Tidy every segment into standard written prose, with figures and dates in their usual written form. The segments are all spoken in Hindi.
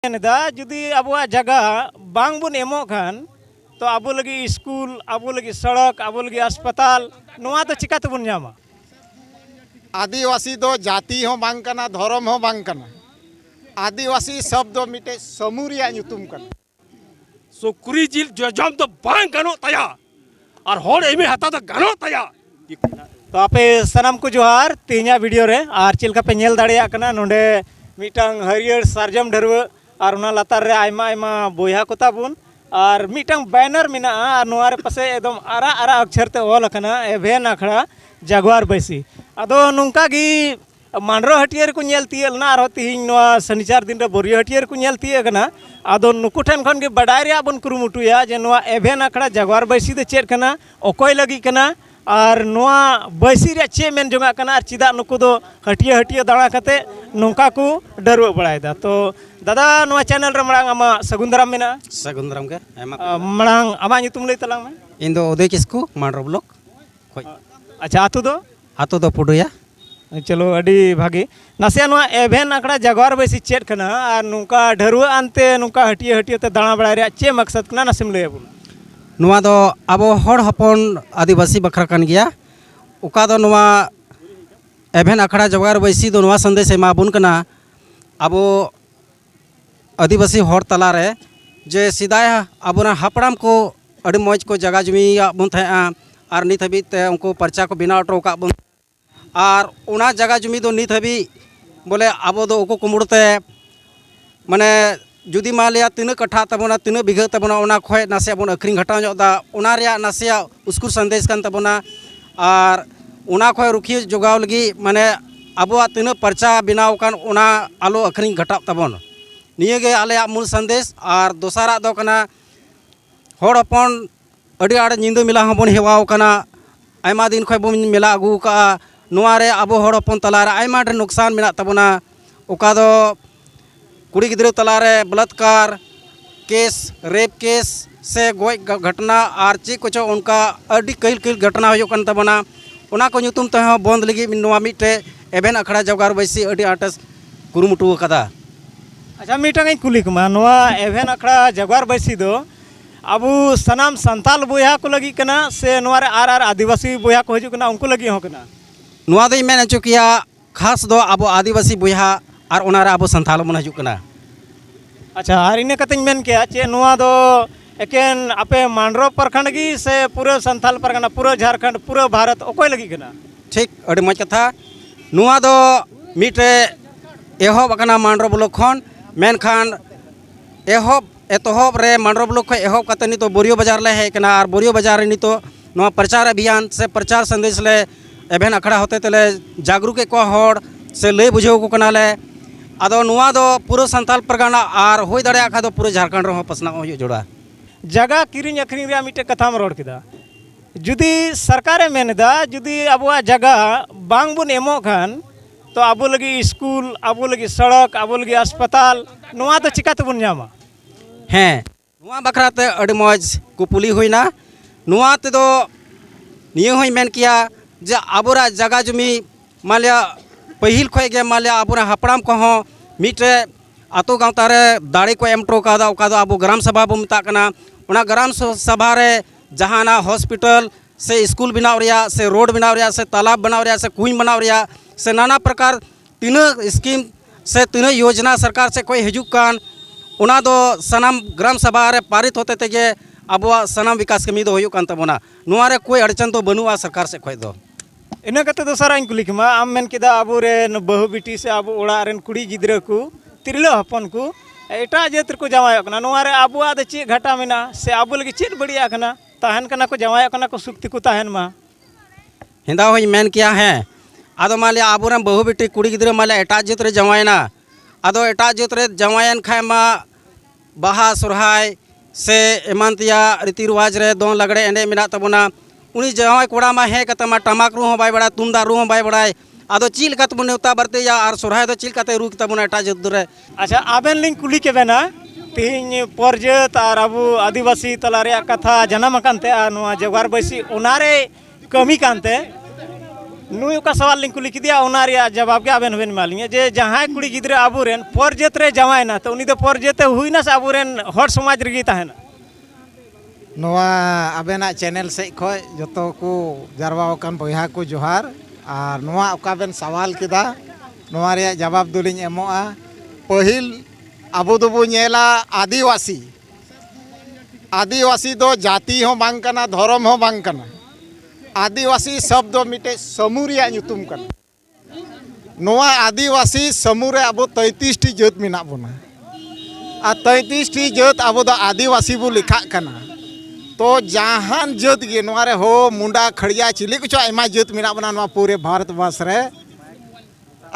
जुदी अब जगह बांग बुन एमो खान तो अब लगी स्कूल अब लगी सड़क अब लगी अस्पताल नोआ तो चिका तबन नामा आदिवासी दो जाति हो बांग कना धर्म हो बांग कना आदिवासी शब्द मिटे समूरिया ᱧᱩᱛᱩᱢ कना सुक्री जिल जजम तो बांग गनो तया और होड़ एमे हता तो गनो तया तो आपे सनम को जोहार तीना वीडियो रे और चिलका पे नेल दाड़िया कना नोंडे मिटंग हरियर सारजम ढरवा और उना लातार रे आयमा आयमा बोया को ताबुन और मिटंग बैनर मिना और नोआरे पासे एकदम आरा आरा अक्षर ते ऑल कना एभेन अखड़ा जगवार बैसी अदो नुंका गी मांडरो हटियर को नेल तियल ना और तिहिन नोआ शनिचार दिन रे बोरियो हटियर को नेल तिये कना अदो नुकु ठन खन गे बडाय रे बन कुरुमुटुया जे नोआ एभेन अखड़ा जगवार बैसी दे चेड कना ओकोय लगी कना और नोआ बैसी रे चे मेन जोंगा कना और चिदा नुकु दो हटिया हटिया दाड़ा कते नोंका को डरव बड़ायदा तो दादा नोआ चैनल रे मड़ांग आमा सगुंदराम मेना सगुंदराम के मड़ांग आमा ᱧᱩᱛᱩᱢ लई तलांग में इन दो उदय किस्कू मांडरो ब्लॉक खोय अच्छा आतो दो पुडुया चलो अड़ी भागी नासिया नोआ एभेन आकड़ा जगवार बैसी चेड कना और नुका ढरुआ आनते नुका हटिया हटिया ते दाणा बड़ाय रे चे मकसद कना नासिम लई अबुन नुआ दो अब हड़ हपन आदिवासी बखरा कन गया उका दो नुआ एभेन अखड़ा जगवार बैसी दो नुआ संदेश एमा बुन कना अब आदिवासी हड़ तला रे जे सिदाय अबना हपड़ाम को अड़ी मौज को जगह जमी बुन थे और नित हबी ते उनको पर्चा को बिना ऑटो का बुन और उना जगह जमी दो नित हबी बोले अब दो उको कुमुड़ते माने जुदी मान लिया तीन कट्ठा तबना तीन बिघा तबना उना खोय नासिया बन अखरिंग घटाव दा उना रिया नासिया उसकुर संदेश कन तबना और उना खोय रुखिया जोगाव लगी माने अबवा तीन पर्चा बिनाव कन उना आलो अखरिंग घटाव तबन निये गे आले मूल संदेश और दोसारा दो कना हड़ हपन अड़ी आड़ निंदा मेला हबन हेवाव कना आयमा दिन खोय बन मेला अगू का नोआ रे अब हड़ हपन तला रे आयमा ढेर नुकसान मेना तबना ओका दो कुड़ी गिद्रा तलारे बलात्कार केस रेप केस से गोय घटना और चे कोचो उनका अड़ी कईल कईल घटना हो कन तबना उना को ᱧᱩᱛᱩᱢ ते बंद लगी नोआ मिटे एभेन अखड़ा जगवार बैसी अड़ी आटस कुरुमुटु कदा अच्छा मिटंग कुली कमा नोआ एभेन अखड़ा जगवार बैसी दो अब सनाम संताल बोया को लगी कना से नोआ रे आर आदिवासी बोया को हजू कना उनको लगी हो कना नोआ दई मेन अचो किया खास दो अब आदिवासी बोया और उनारे अब संथाल मन हजू कना अच्छा और इन कतኝ मेन के चे नोआ दो एकेन आपे मांडरो प्रखंड की से पूरा संथाल परगना पूरा झारखंड पूरा भारत ओकोय लगी कना ठीक अड़ी मज कथा नोआ दो मिटे एहब कना मांडरो ब्लॉक खन मेन खान एहब एतहब रे मांडरो ब्लॉक ख एहब कते नितो बोरियो बाजार ले है कना और बोरियो बाजार रे नितो नोआ प्रचार अभियान से प्रचार संदेश ले एभेन अखड़ा होते तले जागरूक को हड़ से लय बुझाव को कना ले आदो नुआ दो पूरा संताल परगना और होय दाड़े खा दो पूरा झारखंड रे पसना हो जोड़ा जगह किरिंग अखरिंग रे मिटे कथा में रोड किदा जुदी सरकारे मेनदा जुदी अबवा जगह बांग बुन एमो खान तो अब लगी स्कूल अब लगी सड़क अब लगी अस्पताल नुआ तो चिका तबन नामा हैं नुआ बखराते अड़ी मौज कुपुली हुईना नुआ ते दो निये होय मेन किया जे आबोरा जगह जमी मालिया पहिल खोय गे मालिया आबोरा हपड़ाम को हो मिटे आतो गांवता रे दाड़ी को एमटो का दो अब ग्राम सभा बो मिता कना उना ग्राम सभा रे जहाना हॉस्पिटल से स्कूल बनाव रिया से रोड बनाव रिया से तालाब बनाव रिया से कुई बनाव रिया से नाना प्रकार तीन स्कीम से तीन योजना सरकार से कोई हजू कान उना दो सनाम ग्राम सभा रे पारित होते तेगे अब सनाम विकास कमी दो होयुक कान तबना नुआ रे कोई अड़चन तो बनुआ सरकार से खोय दो इन कते दोसारा कुली कमा आम मेन किदा अब रेन बहु बेटी से अब ओड़ा रेन कुड़ी गिद्रा को तिरला हपन को एटा जात को जमाय कना नोआ रे अबुआ दे चे घाटा मेना से अब लगी चेत बढ़िया कना तहन कना को जमाय कना को सुक्ति को तहन मा हिंदा होई मेन किया है आदो माले आबुरा बहु बेटी कुड़ी गिद्रा माले एटा जात रे जमायना आदो एटा जात रे जमायन खाय मा बाहा सुरहाय से एमानतिया रीति रिवाज रे दोन लगड़े एंडे मेना तबना उनी जवाय कोड़ा मा है कतमा टमाक रू हो बाय बड़ा तुमदा रू हो बाय बड़ाय आदो चिल कत बने उता बरते या और सोरहाय दो चिल कते रुक तबना एटा जत रे अच्छा आबेन लिंग कुली के बेना तीन परजत और अब आदिवासी तला रे कथा जन्म कानते नोआ जगवार बैसी उनारे कमी कानते नुई का सवाल लिंग कुली किदिया ओना रिया जवाब के आबेन होबेन मालिंगे जे जहां कुड़ी गिद्रे आबुरेन परजेत रे जवायना तो उनी दो परजेते हुईना से आबुरेन हर समाज रगी ताहेना नोआ आबेना चैनल से खय जतो को जारवा ओकान बयहा को जोहार और नोआ ओकाबेन सवाल किदा नोआ रिया जवाब दुलिन एमोआ पहिल आबो दोबो नेला आदिवासी आदिवासी दो जाति हो बांग कना धर्म हो बांग कना आदिवासी शब्द मिटे समूह रिया ᱧᱩᱛᱩᱢ कना नोआ आदिवासी समूह रे आबो 33 टी जात मेना बोना आ 33 टी जात आबो दो आदिवासी बो लिखा कना तो जहान जात गे नोआ रे हो मुंडा खड़िया चिली कुछ आयमा जात मेना बोना नोआ पूरे भारतवर्ष रे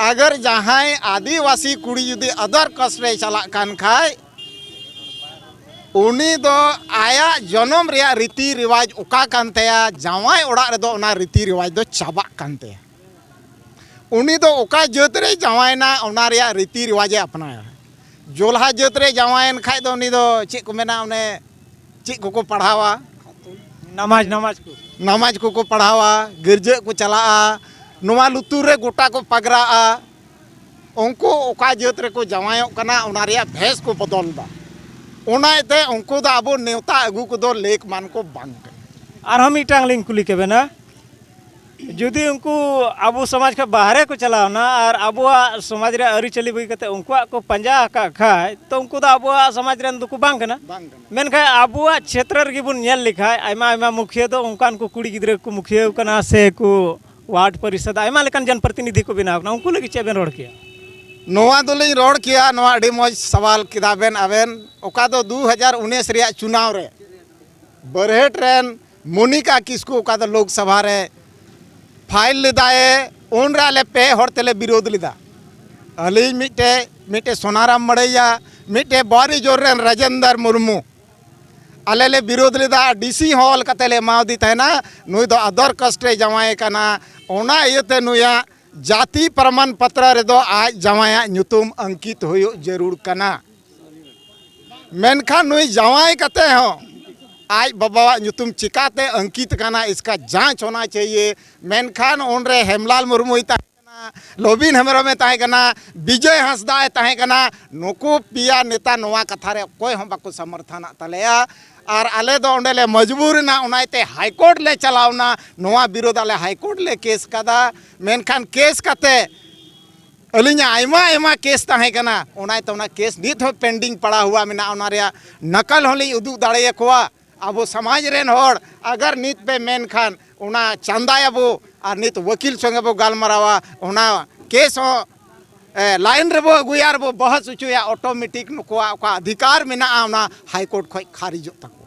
अगर जहां आदिवासी कुड़ी जुदी अदर कास्ट रे चला कान खाय उनी दो आया जन्म रिया रीति रिवाज उका कानतेया जावाय ओड़ा रे दो ओना रीति रिवाज दो चाबा कानतेया उनी दो उका जात रे जावायना ओना रिया रीति रिवाज अपनाया जोल्हा जात रे जावायन खाय दो उनी दो चे को मेना उने चे को पढ़ावा नमाज को पढ़ावा गिरजे को चलाआ नोवा लुतुर रे गोटा को पगराआ उनको उका जात रे को जावायो कना ओना रिया भेस को बदलदा ओनाते उनको दा आबो नेवता अगु को दो लेक मान को बांग और हम इटांग लिंग कुली के बेना जुदी उनको आबो समाज के बाहरे को चलावना और आबो समाज रे अरी चली बई कते उनको को पंजा का खाय तो उनको दा आबो समाज रे दुको बांग कना मेन खाय आबो क्षेत्र रे बुन नेल लिखाय आयमा आयमा मुखिया दो उनकान को कुड़ी गिद्रे को मुखिया कना से को वार्ड परिषद आयमा लेकन जनप्रतिनिधि को बिना कना उनको लगी चेबेन रोड किया नोआ दोलिन रोड किया नोआ अडी मौज सवाल किदाबेन आबेन ओका दो 2019 रिया चुनाव रे बरहेट रेन मोनिका किस्कू ओका दो लोकसभा रे फाइल लिदाए उन रे पे हर तेले विरोध लिदा अली मिटे सोनाराम मड़ैया मिटे बारी जोर रेन राजेंद्र मुर्मू आले ले विरोध लिदा डीसी हॉल कतेले मावदी तहना नुई दो अदर कास्ट रे जवाए कना ओना इयते नुया जाति प्रमाण पत्र रे दो आज जवाया ᱧᱩᱛᱩᱢ अंकित होयो जरूर कना मेनखान नुई जवाई कते हो आज बाबा ᱧᱩᱛᱩᱢ चिकाते अंकित कना इसका जांच होना चाहिए मेनखान उनरे हेमलाल मुर्मू ताहेकना लोबिन हेमरम में ताहेकना विजय हंसदा ताहेकना नुकु पिया नेता नोवा कथा रे कोई हम बाको समर्थन तलेया और आले दो ओंडेले मजबूर ना उनाइते हाईकोर्ट ले चलावना नोवा विरोध आले हाईकोर्ट ले केस कदा मेनखान केस कते अलिना आयमा आयमा केस ताहेकना उनाइते उना केस नित हो पेंडिंग पड़ा हुआ मेना उना रे नकल होली उदुग दाड़े कोआ अब समाज रेन होड़ अगर नित पे मेनखान उना चंदायाबो और नित वकील संगे बो गालमारावा उना केस हो लाइन रे बो अगुयार बो बहस उचुया ऑटोमेटिक नुकोआ का अधिकार मेना आना हाईकोर्ट खय खारिज तको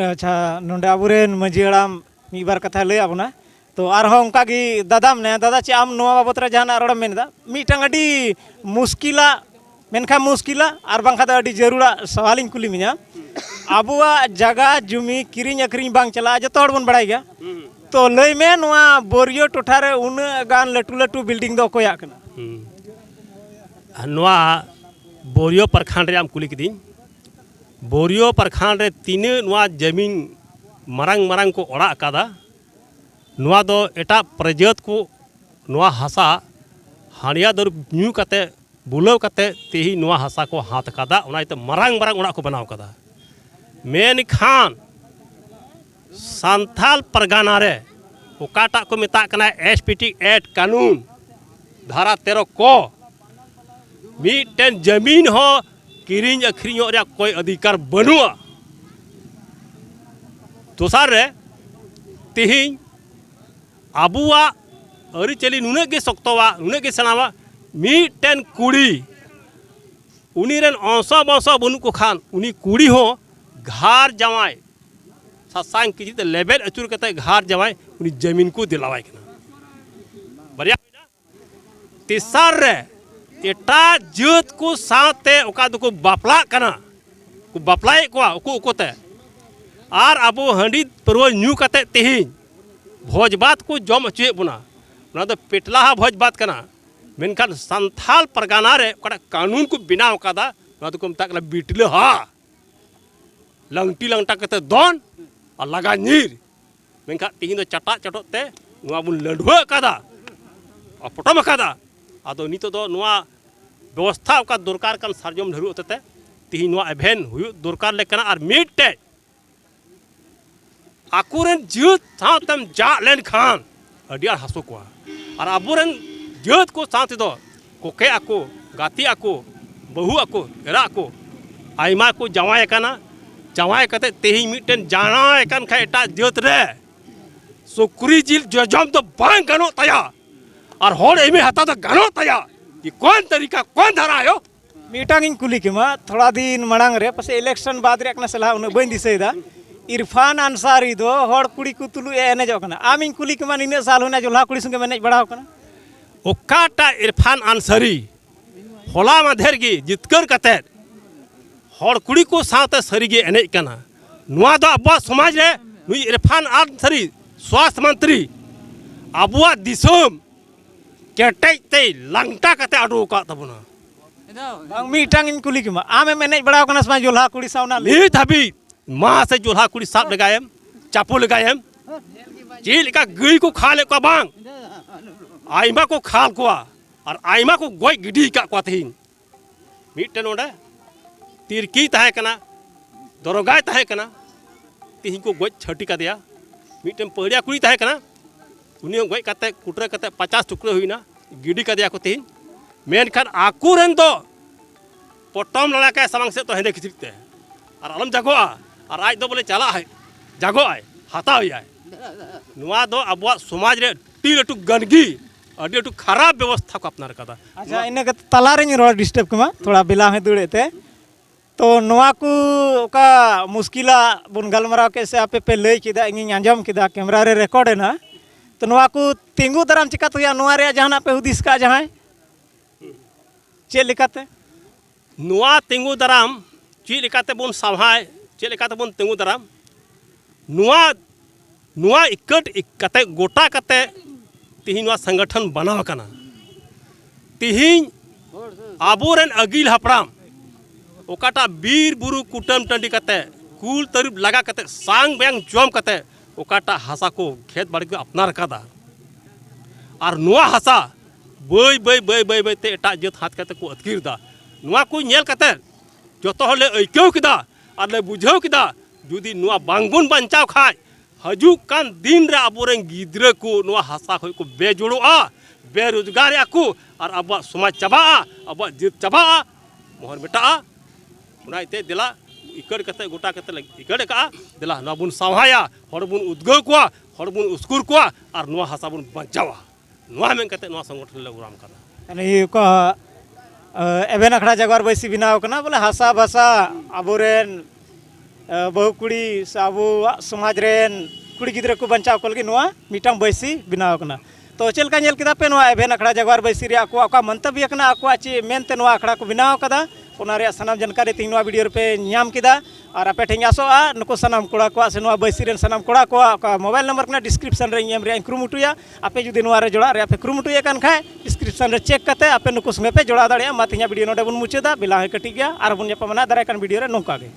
अच्छा नोंडे आबुरेन मजी हड़ाम मी बार कथा लय आबोना तो आरहो उनका की दादा ने दादा चे आम नोवा बाबत रे जहां रोड मेनदा मीटंग अडी मुश्किला मेनखा मुश्किला और बांखा दा अडी जरूरा सवालिंग कुली मिया आबुआ जगह जुमी किरिंग अकरिंग बांग चला जतो हड़ बन बड़ाई गया तो लय में नोवा बोरियो टोठा रे उन गान लटू लटू बिल्डिंग दो कोया कना नोआ बोरियो प्रखंड रे आम कुली किदिन बोरियो प्रखंड रे तीन नोआ जमीन मरंग मरंग को ओड़ा कादा नोआ दो एटा प्रजात को नोआ हासा हानिया दर न्यू कते बुलाव कते तेही नोआ हासा को हाथ कादा उनाइते मरंग मरंग ओड़ा को बनाव कादा मेन खान सांथाल परगाना रे ओकाटा को मेता कना एसपीटी एक्ट कानून धारा 13 को मीटेन जमीन हो किरिंग अखरिंग रे कोई अधिकार बनुआ दोसार रे तिहिं आबुआ अरी चली नुने के सक्तवा नुने के सनावा मीटेन कुड़ी उनी रेन औसा बौसा बनु को खान उनी कुड़ी हो घार जवाय सासांग की जीते लेवल अचुर कते घार जवाय उनी जमीन को दिलावाय कना बरिया तिसार रे एटा जात को साथे ओका दको बापला कना को बापलाय को ओकोते आर आबो हंडी परव न्यू कते तेहिं भोज बात को जम अचुए बुना ना तो पेटला भोज बात कना मेनखान संथाल परगाना रे ओका कानून को बिनाव कादा ना तो को मताकला बिटले हा लंगटी लंगटा कते दोन और लगा नीर मेनखान तिहिं दो चटा चटोते नुआ बुन लड़ुआ कादा और पटम कादा आदो नितो दो नुआ व्यवस्था का दरकार कान सार्जम धरु होते तिही नुआ एभेन हुयु दरकार लेकना और मिटटे आकुरेन जुत सातम जा लेन खान अडिया हसो को और अबुरेन जुत को साथ दो कोके आको गाती आको बहु आको एरा आको आइमा को जवाय काना जवाय कते तेही मिटन जाना एकान खा एटा जुत रे सुकुरी जिल जजम तो बांग गनो तया और होड़ एमे हता तो गनो तया ये कौन तरीका कौन धरा आयो मीटांग इन कुली केमा थोड़ा दिन मड़ांग रे पसे इलेक्शन बाद रे एकना सलाह उन बइन दिसैदा इरफान अंसारी दो होड़ कुड़ी को तुलु एनेजो कना आम इन कुली केमा निने साल होना जोला कुड़ी संगे मेनेज बड़ाव कना ओकाटा इरफान अंसारी होला माधेर गी जितकर कते होड़ कुड़ी को साथे सरी गे एनेज कना नुआ दो अबवा समाज रे नुई इरफान अंसारी स्वास्थ्य मंत्री अबवा दिसोम केटेज ते लंगटा कते अडो का तबना बांग मीटांग इन कुली केमा आमे मेनेज बड़ाव कना समा जोला कुड़ी सावना नीत हबी माँ से जोला कुड़ी साप लगायम चापू लगायम चील का गई को खा ले को बांग आइमा को खाल को और आइमा को गोई गिडी का को तीन मीटन ओडे तिरकी तहे कना दरोगाय तहे कना तीन को गोई छटी का दिया मीटन पड़िया कुड़ी तहे कना उन्हीं गोई कते कुटरे कते 50 टुकड़े हुईना गिडी का दिया को तीन मेन खान आकुरन तो पटम लड़ा के समंग से तो हेंदे खिचते और अलम जागोआ और आज दो बोले चला है जागो आए हाथा हुई आए नुआ दो अब समाज रे टी लटू गंदगी अडी लटू खराब व्यवस्था को अपना रखा था अच्छा इने के तला रे रोड डिस्टर्ब केमा थोड़ा बिला में दुड़े थे तो नुआ को का मुश्किला बुन गलमराव के से आपे पे लई किदा इन आंजम किदा कैमरा रे रिकॉर्ड है ना तो नुआ को तिंगु दराम चिका तो या नुआ रे जहां पे हुदिस का जहां चे लिखाते नुआ तिंगु दराम ची लिखाते बुन सभाए चे लिखाते बुन तिंगु दराम नुआ नुआ इकट इकते गोटा कते तिहिन नुआ संगठन बनाव कना तिहिन आबोरेन अगिल हपराम ओकाटा बीर बुरु कुटम टंडी कते कुल तरीब लगा कते सांग बैंग जम कते ओकाटा हासा को खेत बाड़ी को अपना रखा और नुआ हासा बई बई बई बई बई ते एटा जत हाथ कते को अतकीर दा नुआ को नेल कते जोतो हले ऐक्यौ किदा और ले बुझाव किदा जुदी नुआ बांगबुन बंचाव खाय हजु कान दिन रे आबोरेन गिद्रा को नुआ हासा खय को बेजुड़ोआ बेरोजगार आकू और अब समाज चबा अब जित चबा मोहर बेटा उनाइते दिला इकड़ कते गोटा कते इकड़ का दिला नुआ बुन सावहाया हर बुन उद्गव कोआ हर बुन उसकुर कोआ और नुआ हासा बुन बंचावा नुआ मेन कते नुआ संगठन ले उराम करा यानी को एबेन अखड़ा जगवार बैसी बनाव कना बोले हासा भाषा आबोरेन बहु कुड़ी से आबो समाज रेन कुड़ी गिद्रा को बंचाव को लगी नुआ मिटांग बैसी बनाव कना तो चलका नेल किदा पे नुआ एबेन अखड़ा जगवार बैसी रे आको आका मंतव्य कना आको चे मेनते नुआ अखड़ा को बनाव कदा ओना रे सनाम जानकारी तीन नुआ वीडियो पे न्याम किदा और आपे ठेंग आसोआ नुको सनाम कोड़ा को से नुआ बैसी रेन सनाम कोड़ा को का मोबाइल नंबर कना डिस्क्रिप्शन रे एम रे क्रुमुटुया आपे जुदी नुआ रे जोड़ा रे आपे क्रुमुटुया कान खाय डिस्क्रिप्शन रे चेक कते आपे नुको संगे पे जोड़ा दाड़िया मा तिया वीडियो नोडे बुन मुचेदा बिला है कटी गया और बुन जपा मना दाराय कान वीडियो रे नोका गे।